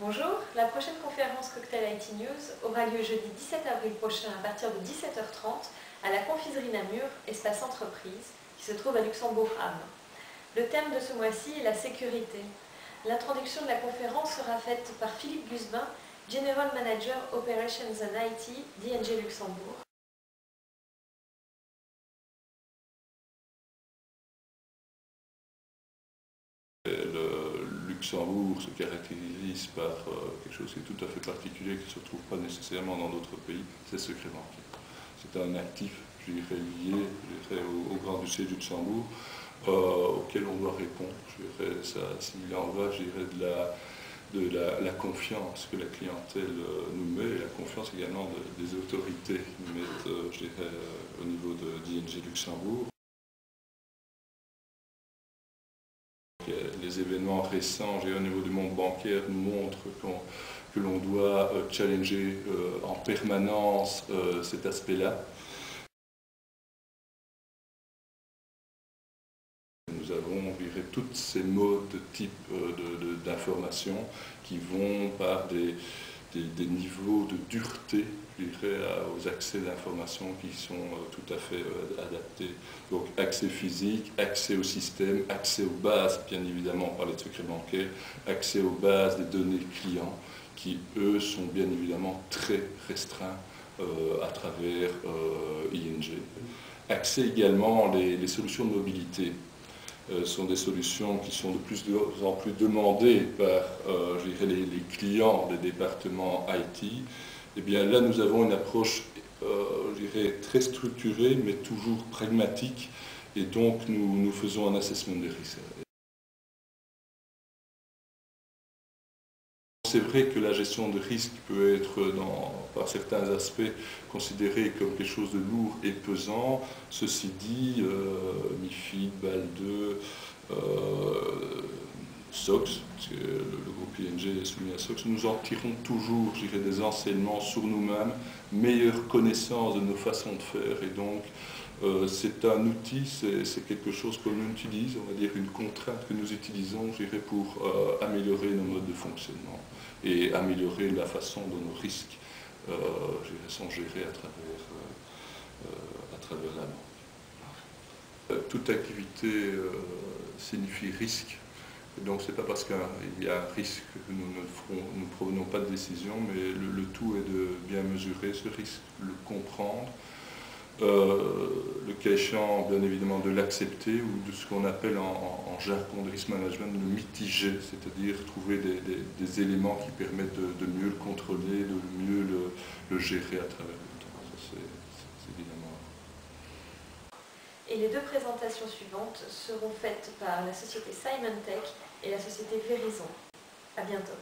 Bonjour, la prochaine conférence Cocktail IT News aura lieu jeudi 17 avril prochain à partir de 17h30 à la Confiserie Namur, espace entreprise, qui se trouve à Luxembourg-Ham. Le thème de ce mois-ci est la sécurité. L'introduction de la conférence sera faite par Philippe Gusbin, General Manager Operations and IT d'ING Luxembourg. Le Luxembourg se caractérise par quelque chose qui est tout à fait particulier, qui ne se retrouve pas nécessairement dans d'autres pays, c'est le secret bancaire. C'est un actif, je dirais, lié au Grand-Duché du Luxembourg, auquel on doit répondre. Je dirais, il en va, je dirais, de la confiance que la clientèle nous met, et la confiance également des autorités qui nous mettent, je dirais, au niveau d'ING Luxembourg. Les événements récents au niveau du monde bancaire nous montrent que l'on doit challenger en permanence cet aspect-là. Nous avons, je dirais, tous ces modes de type d'information qui vont par des niveaux de dureté, je dirais, aux accès d'information qui sont tout à fait adaptés. Donc accès physique, accès au système, accès aux bases, bien évidemment on parlait de secret bancaire, accès aux bases des données clients qui eux sont bien évidemment très restreints à travers ING. Accès également les solutions de mobilité. Sont des solutions qui sont de plus en plus demandées par je dirais, les clients des départements IT. Et bien là, nous avons une approche je dirais, très structurée, mais toujours pragmatique, et donc nous faisons un assessment des risques. C'est vrai que la gestion de risque peut être, par certains aspects, considérée comme quelque chose de lourd et pesant. Ceci dit, MIFID, BAL 2, SOX, parce que le groupe ING est soumis à SOX, nous en tirons toujours, je dirais, des enseignements sur nous-mêmes, meilleure connaissance de nos façons de faire, et donc c'est un outil, c'est quelque chose que l'on utilise, on va dire une contrainte que nous utilisons, je dirais, pour améliorer nos modes de fonctionnement et améliorer la façon dont nos risques sont gérés à travers la banque. Toute activité signifie risque. Donc ce n'est pas parce qu'il y a un risque que nous ne prenons pas de décision, mais le tout est de bien mesurer ce risque, le comprendre, le cas échéant bien évidemment de l'accepter ou de ce qu'on appelle en jargon de risk management le mitiger, c'est-à-dire trouver des éléments qui permettent de mieux le contrôler, de mieux le gérer à travers le temps. C'est évidemment. Et les deux présentations suivantes seront faites par la société Symantec et la société Verizon. À bientôt.